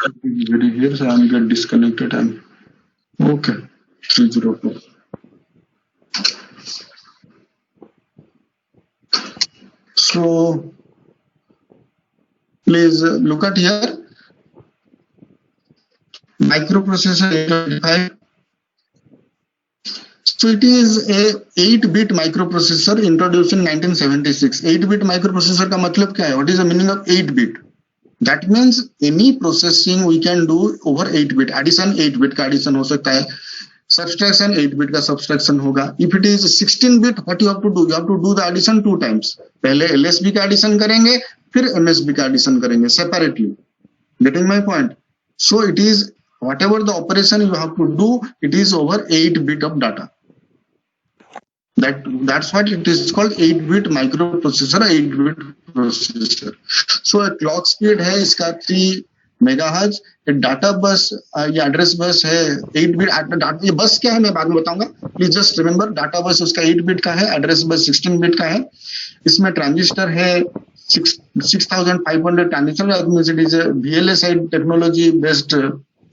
Very here, so I'm get disconnected. And okay, 304. So please look at here. Microprocessor 805. So it is a 8-bit microprocessor introduced in 1976. 8-bit microprocessor का मतलब क्या है? What is the meaning of 8-bit? That means any processing we can do over 8-bit. Addition 8-bit का addition हो सकता है. Subtraction 8-bit का subtraction होगा. If it is 16-bit, what you have to do? You have to do the addition 2 times. पहले LSB का addition करेंगे, फिर MSB का addition करेंगे separately. Getting my point? So it is whatever the operation you have to do, it is over 8-bit of data. That's what it is called 8-bit microprocessor, 8-bit processor. So a clock speed है इसका 3 megahertz. Data बस या address bus है 8-bit. ये बस क्या है मैं बाद में बताऊंगा. प्लीज जस्ट रिमेंबर, डाटा बस उसका 8-bit का है, एड्रेस बस 16-bit का है. इसमें ट्रांजिस्टर है 6500 transistor. It is VLSI side technology based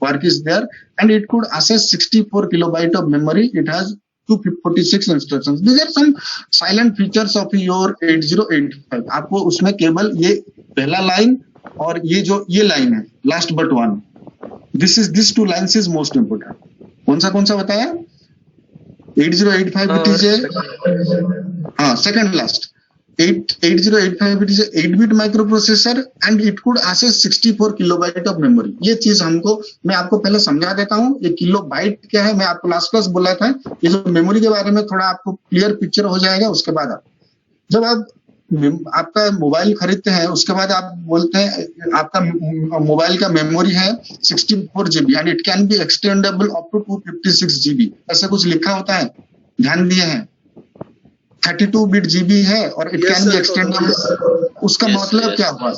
work is there, and it could access 64 kilobyte of memory. It has 246 instructions. These are some silent features of your 8085. आपको उसमें केवल ये पहला line और ये जो ये लाइन है last but one, this 2 lines is most important. कौन सा बताया? 8085 it is a second last. 8085 it is a 8-bit microprocessor and it could access 64 kilobyte of memory. ये चीज मैं आपको पहले समझा देता हूँ. ये किलोबाइट क्या है मैं आपको लास्ट क्लास बोला था. ये जो मेमोरी के बारे में थोड़ा आपको क्लियर पिक्चर हो जाएगा. उसके बाद जब आप आपका मोबाइल खरीदते हैं उसके बाद आप बोलते हैं आपका मोबाइल का मेमोरी है 64 GB and it can be extendable up to 256 GB. ऐसा कुछ लिखा होता है, ध्यान दिए हैं. 32-bit GB है और इट कैन बी एक्सटेंडेबल. उसका मतलब क्या हुआ?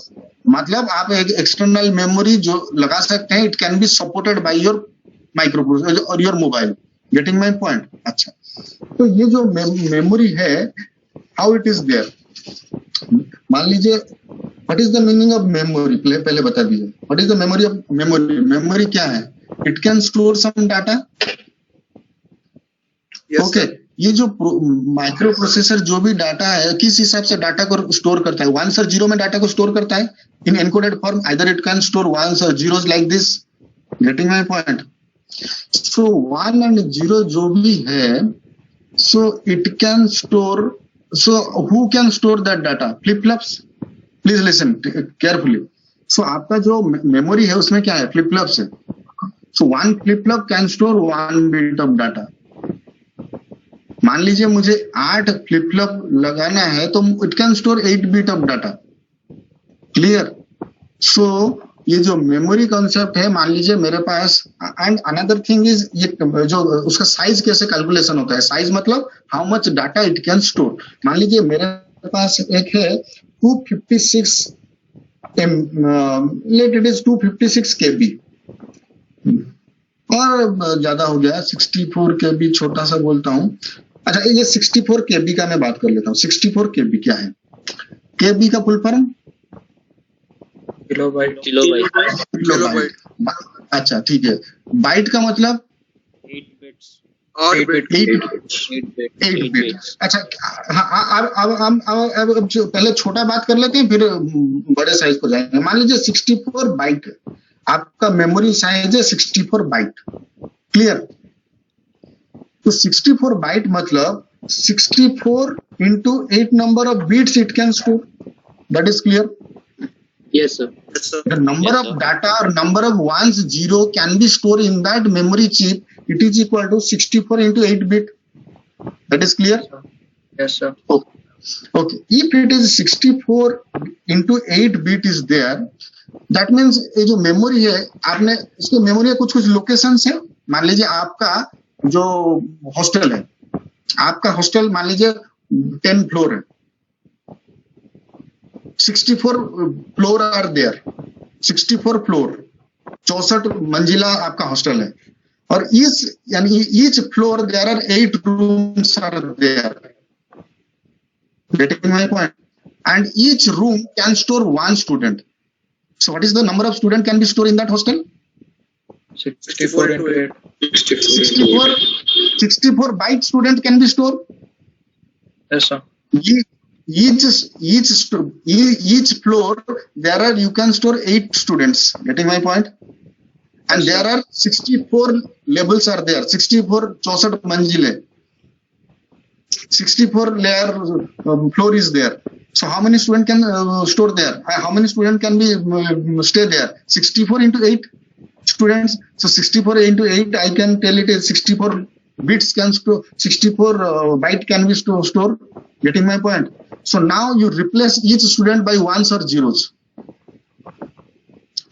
मतलब आप एक एक्सटर्नल मेमोरी जो लगा सकते हैं. It can be supported by your microprocessor और your mobile. Getting my point? अच्छा, तो ये जो मेमोरी है हाउ इट इज देयर. मान लीजिए what is the meaning of memory. पहले बता दीजिए what is the memory of memory. Memory क्या है? It can store some data. Okay, ये जो माइक्रो प्रोसेसर जो भी डाटा है किस हिसाब से डाटा को स्टोर करता है? 1 और 0 में डाटा को स्टोर करता है in encoded form. Either it can store 1s और 0s like this. Getting my point? So 1 and 0 जो भी है, so it can store. So who can store that data? Flip flops. Please listen carefully. So आपका जो memory है उसमें क्या है? फ्लिप फ्लॉप्स है. So 1 flip flop can store 1 bit of data. मान लीजिए मुझे 8 फ्लिप फ्लॉप लगाना है तो it can store 8 bit of data. Clear? So ये जो मेमोरी कॉन्सेप्ट है, मान लीजिए मेरे पास. एंड अनदर थिंग इज ये जो उसका साइज कैसे कैलकुलेशन होता है. साइज मतलब how much data it can store. मान लीजिए मेरे पास एक है 256 लेट इट इज 256 KB और ज्यादा हो गया 64 KB. छोटा सा बोलता हूँ. अच्छा, ये 64 KB का मैं बात कर लेता हूँ. 64 KB क्या है? KB का फुल फॉर्म किलोबाइट. अच्छा ठीक है. बाइट का मतलब 8 bit. अच्छा, अब पहले छोटा बात कर लेते हैं फिर बड़े साइज को जाएंगे. मान लीजिए 64 बाइट आपका मेमोरी साइज है 64 बाइट. क्लियर? तो 64 बाइट मतलब 64 into 8 number of bits it can store. That is clear? Yes sir. The number of data or number of 1s 0 can be stored in that memory chip. It is equal to 64 into 8 bit. That is clear? Yes sir. Okay. If it is 64 into 8 bit is there, that means ये जो memory है आपने इसके memory के कुछ locations है. मान लीजिए आपका जो हॉस्टल है, आपका हॉस्टल मान लीजिए 10 फ्लोर है. 64 फ्लोर आर देयर. 64 फ्लोर 64 मंजिला आपका हॉस्टल है और each floor there are 8 rooms are there. Getting my point? And each room can store 1 student. So what is the number of student can be stored in that hostel? 64 into 8. 64 byte student can be stored. Yes, sir. Each floor there are, you can store 8 students. Getting my point? And there are 64 levels are there. 64 64 manzil hai. 64 layer floor is there. So how many student can store there? How many student can be stay there? 64 into 8 students. So 64 into 8, I can tell it is 64 bits can store, 64 byte can be stored. Getting my point? So now you replace each student by ones or zeros.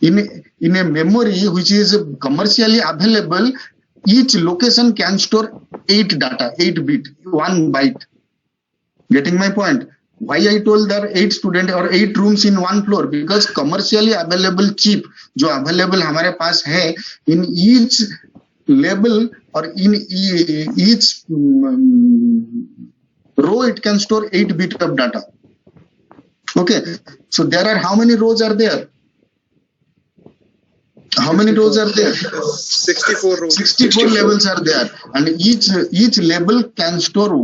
In a memory which is commercially available, each location can store 8 data, 8 bit, 1 byte. Getting my point? Why I told there are 8 student or 8 rooms in one floor? Because commercially available chip जो available हमारे पास है, in each level or in each row it can store 8 bit of data. Okay, so there are how many rows are there? How many rows are there? 64 rows. 64 levels are there, and each level can store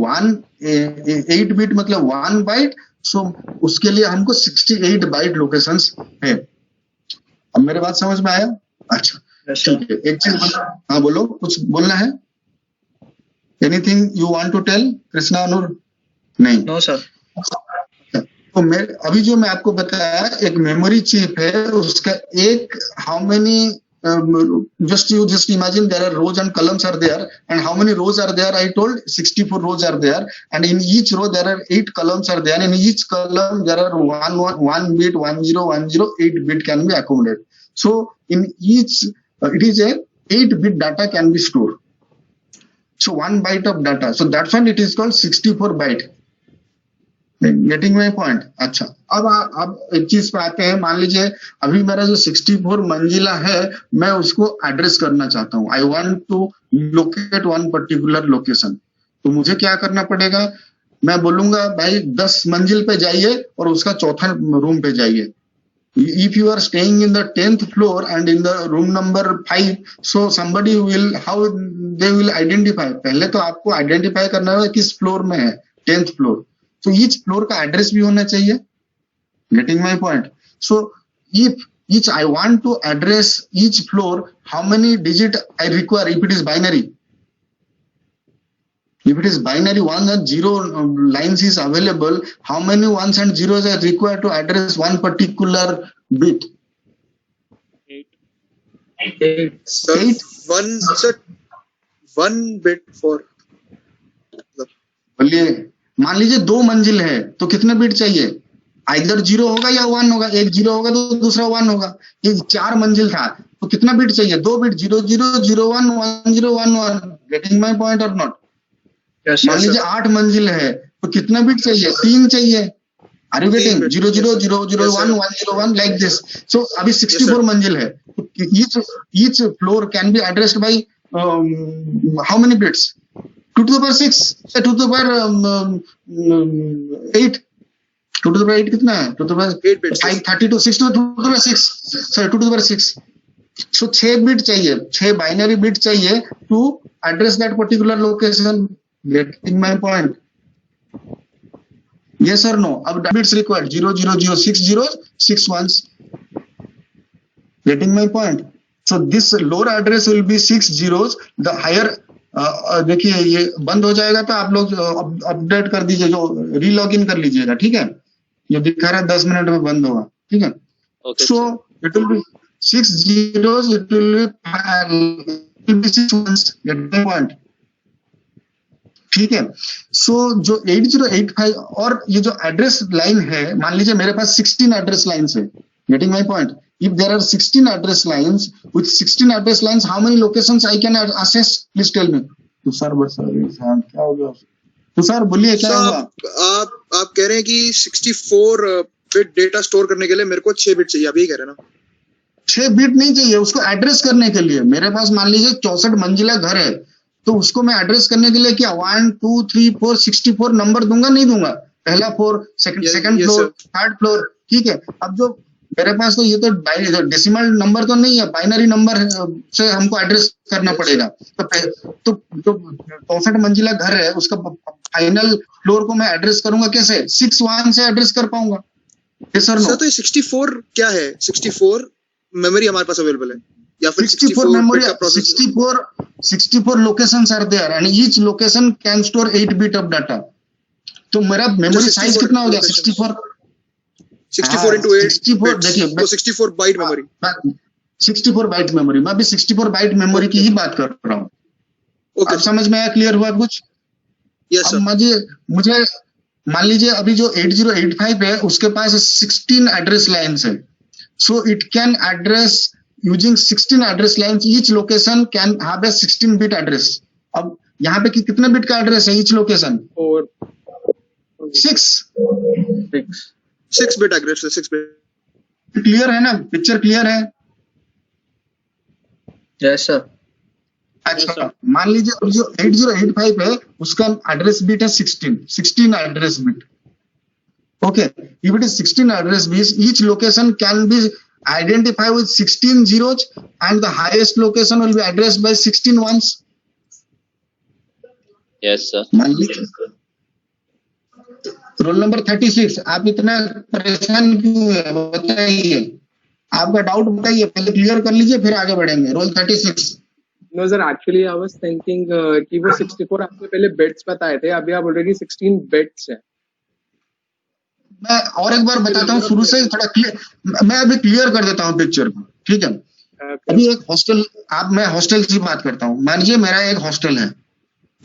8 bit मतलब 1 byte. So उसके लिए हमको 68 byte locations है. अब मेरे बात समझ में आया? अच्छा, ठीक है. एक चीज हाँ बोलो, कुछ बोलना है? Anything you want to tell, Krishna Anur? नहीं. No, sir. तो अभी जो मैं आपको बताया, एक मेमोरी चिप है, उसका एक how many just imagine there are rows and columns are there, and how many rows are there? I told 64 rows are there, and in each row there are 8 columns are there, and in each column there are 1 bit, 8 bit can be accumulated. So in each it is a 8 bit data can be stored. So 1 byte of data, so that's why it is called 64 byte. Getting my point. अच्छा, अब एक चीज पे आते हैं. मान लीजिए अभी मेरा जो 64 मंजिला है, मैं उसको एड्रेस करना चाहता हूँ. I want to locate one particular location. तो मुझे क्या करना पड़ेगा? मैं बोलूंगा भाई 10 मंजिल पे जाइए और उसका चौथा रूम पे जाइए. If you are staying in the 10th floor and in the room number 5, so somebody will, how they will identify? पहले तो आपको आइडेंटिफाई करना है किस फ्लोर में है. 10th floor. तो ईच फ्लोर का एड्रेस भी होना चाहिए. Getting my point? So if each I want to address each floor, how many digit I require? If it is binary, one and zero lines is available, how many ones and zeros are required to address one particular bit? 8. Sir, 8. one bit for. बोलिए, मान लीजिए 2 मंजिल है, तो कितने bit चाहिए? Either 0 होगा या 1 होगा. एक 0 होगा तो दूसरा 1 होगा. ये 4 मंजिल था, तो कितना बिट चाहिए? 2 बिट. 0 0 0 1 1 0 1 1. गेटिंग माई पॉइंट और नॉट? मान लीजिए 8 मंजिल है, तो कितना बिट चाहिए? 3 चाहिए. Are you getting? 0 0 0 0 1 1 0 1 like this. So अभी 64 मंजिल है. Each floor can be addressed by how many bits? 2 to the power 6, 2 to the power 8. 2 to the power 8 कितना है? 2 to the power 8 bits. 5 32 6 to the power 6. Sorry, 2 to the power 6. So 6 bit चाहिए, 6 binary bit चाहिए to address that particular location. Getting my point? Yes or no? अब bits required 0 0 0 6 zeros 6 ones. Getting my point? So this lower address will be 6 zeros. The higher देखिए ये बंद हो जाएगा तो आप लोग अपडेट कर दीजिए, जो रीलॉग इन कर लीजिएगा. ठीक है, ये दिखा रहा है 10 मिनट में बंद होगा. ठीक है. So it will be 6 zeros, it will be 6 ones. Get the point? ठीक है. सो जो 8085 और ये जो एड्रेस लाइन है, मान लीजिए मेरे पास 16 एड्रेस लाइन्स है. Getting my point? If there are 16 address lines, with 16 address lines, how many locations I can access? Please tell me. Tushar क्या हो गया? तुषार बोलिए क्या हुआ? आप कह रहे हैं कि 64 बिट डेटा स्टोर करने के लिए मेरे को 6 बिट चाहिए. आप ये कह रहे हैं ना? 6 बिट नहीं चाहिए, उसको एड्रेस करने के लिए. मेरे पास मान लीजिए 64 मंजिला घर है, तो उसको मैं एड्रेस करने के लिए क्या 1 2 3 4 64 नंबर दूंगा? नहीं दूंगा. पहला floor, second floor, third floor. ठीक है. अब जो मेरे पास तो ये तो डेसिमल नंबर तो नहीं है, बाइनरी नंबर से हमको एड्रेस करना पड़ेगा। तो 64 मंजिला घर है, उसका फाइनल फ्लोर को मैं एड्रेस करूंगा कैसे? 61 से एड्रेस कर पाऊंगा। सर सर तो ये 64 क्या है? 64 मेमोरी हमारे पास अवेलेबल है या फिर 64 memory, bit का processor? 64 locations are there and each location can store 8 bit of data. तो मेरा मेमोरी साइज कितना हो गया? 64 64 into 8 64 bits, देखिए तो 64 बाइट मेमोरी। 64 बाइट मेमोरी, मैं भी 64 बाइट मेमोरी की ही बात कर रहा हूँ। ओके अब समझ में आया? क्लियर हुआ कुछ? यस अब मुझे मान लीजिए अभी जो 8085 है उसके पास 16 एड्रेस लाइन्स है, so it can address using 16 address lines, each location can have a 16 bit address. अब यहाँ पे कितने बिट का एड्रेस है ईच लोकेशन? 6 बिट एड्रेस है, 6 बिट। क्लियर है ना? पिक्चर क्लियर है? Yes sir. अच्छा, मान लीजिए अब जो 8085 है उसका एड्रेस बिट है 16 address bit. Okay, if it is 16 address bits, each location can be identified with 16 zeros and the highest location will be addressed by 16 ones. Yes sir. मान लीजिए रोल नंबर 36, आप इतना परेशान क्यों है बताइए? आपका डाउट बताइए, पहले क्लियर कर लीजिए फिर आगे बढ़ेंगे। Role 36। No sir, actually I was thinking कि वो 64 आपने पहले बिट्स बताए थे, अभी आप ऑलरेडी 16 बिट्स है। मैं और एक बार बताता हूँ शुरू से थोड़ा क्लियर, मैं अभी क्लियर कर देता हूँ पिक्चर को, ठीक है? अभी एक हॉस्टल, मैं हॉस्टल की बात करता हूँ। मान लीजिए मेरा एक हॉस्टल है,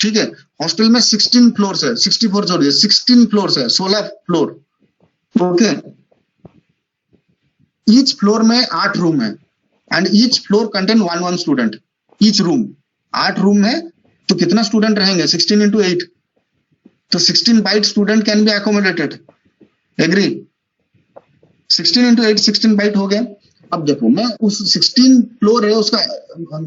ठीक है? हॉस्टल में 16 फ्लोर्स है, 64 छोड़िए, 16 फ्लोर्स है, 16 फ्लोर। ओके, ईच फ्लोर में 8 रूम है and each floor contain 1 student. Each room 8 room है तो कितना स्टूडेंट रहेंगे? 16 into 8, तो 16 byte student can be accommodated. Agree? 16 into 8 16 byte हो गया। अब देखो मैं उस 16 फ्लोर है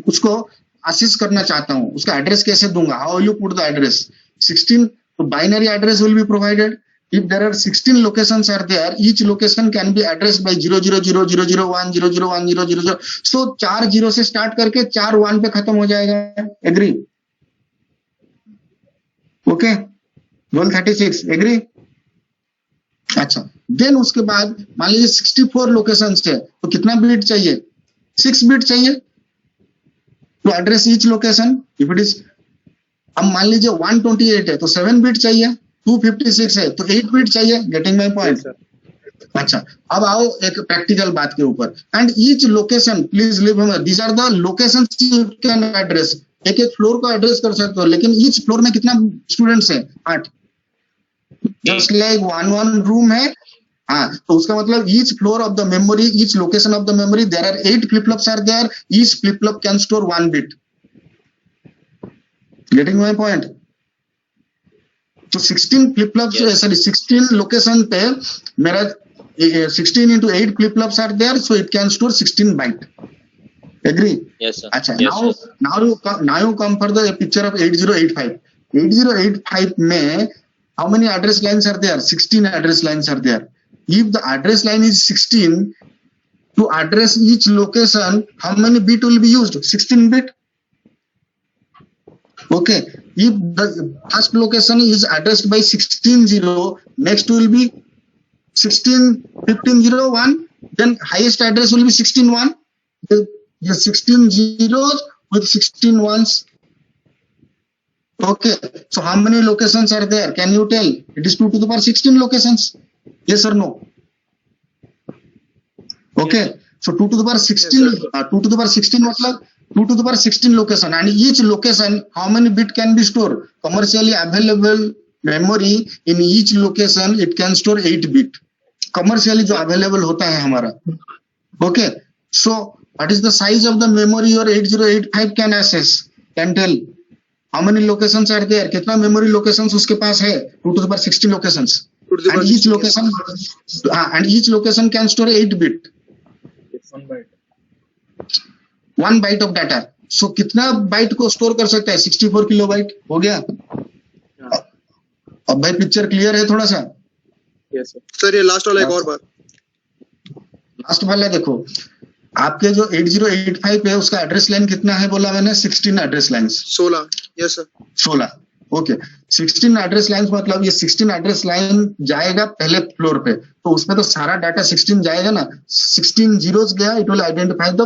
उसको असिस्ट करना चाहता हूँ, उसका एड्रेस कैसे दूंगा? How you put the address? 16 तो binary address will be provided. If there are 16 locations are there, each location can be addressed by 0000001 00100। So 4 0 से स्टार्ट करके 4 1 पे खत्म हो जाएगा। एग्री? Okay, roll 36। एग्री? अच्छा, देन उसके बाद मान लीजिए 64 लोकेशन है तो कितना बिट चाहिए? 6 बिट चाहिए to address each location. If it is, अब मान लीजिए 128 है तो 7 बिट चाहिए, 256 है तो 8 बिट चाहिए। Getting my point? अच्छा, अब आओ एक प्रैक्टिकल बात के ऊपर। And each location, please live here, these are the locations you can address. एक फ्लोर को एड्रेस कर सकते हो, लेकिन ईच फ्लोर में कितना स्टूडेंट्स है? 8। जस्ट लाइक 1 रूम है, हाँ, तो उसका मतलब each floor of the memory, each location of the memory, there are 8 flip flops are there, each flip flop can store 1 bit. Getting my point? तो 16 flip flops, sorry 16 location पे मेरा 16 into 8 flip flops are there, so it can store 16 byte. Agree? Yes sir. अच्छा, Yes, now you come for the picture of 8085. 8085 में how many address lines are there? 16 address lines are there. If the address line is 16, to address each location, how many bit will be used? 16 bit. Okay. If the first location is addressed by 16 next will be 16 then highest address will be 16 The 16 zeros with 16 ones. Okay, so how many locations are there? Can you tell? It is 2 to the power 16 locations. Yes or no? Okay, so 2 to the power 16. 2 to the power 16 मतलब 2 to the power 16 location, and each location how many bit can be stored? Commercially available memory in each location it can store 8 bit. Commercially जो available होता है हमारा. Okay, so what is the size of the memory your 8085 can access? Can tell? How many locations are there? कितना memory locations उसके पास है? 2 to the power 16 locations. And each location, and each location can store 8 bit. 1 byte. 1 byte of data. So कितना bite को store कर सकता है? 64 kilobyte. हो गया? अब भाई पिक्चर क्लियर है थोड़ा सा? Yes sir. सर ये लास्ट वाला एक और बार। लास्ट वाला देखो, आपके जो 8085 है उसका एड्रेस लाइन कितना है बोला मैंने? 16 address lines. 16, yes sir. 16, okay. 16 address lines मतलब ये 16 एड्रेस लाइन जाएगा पहले फ्लोर पे, तो उसमें तो सारा डाटा 16 जाएगा ना। 16 जीरोस गया, इट विल आइडेंटिफाई द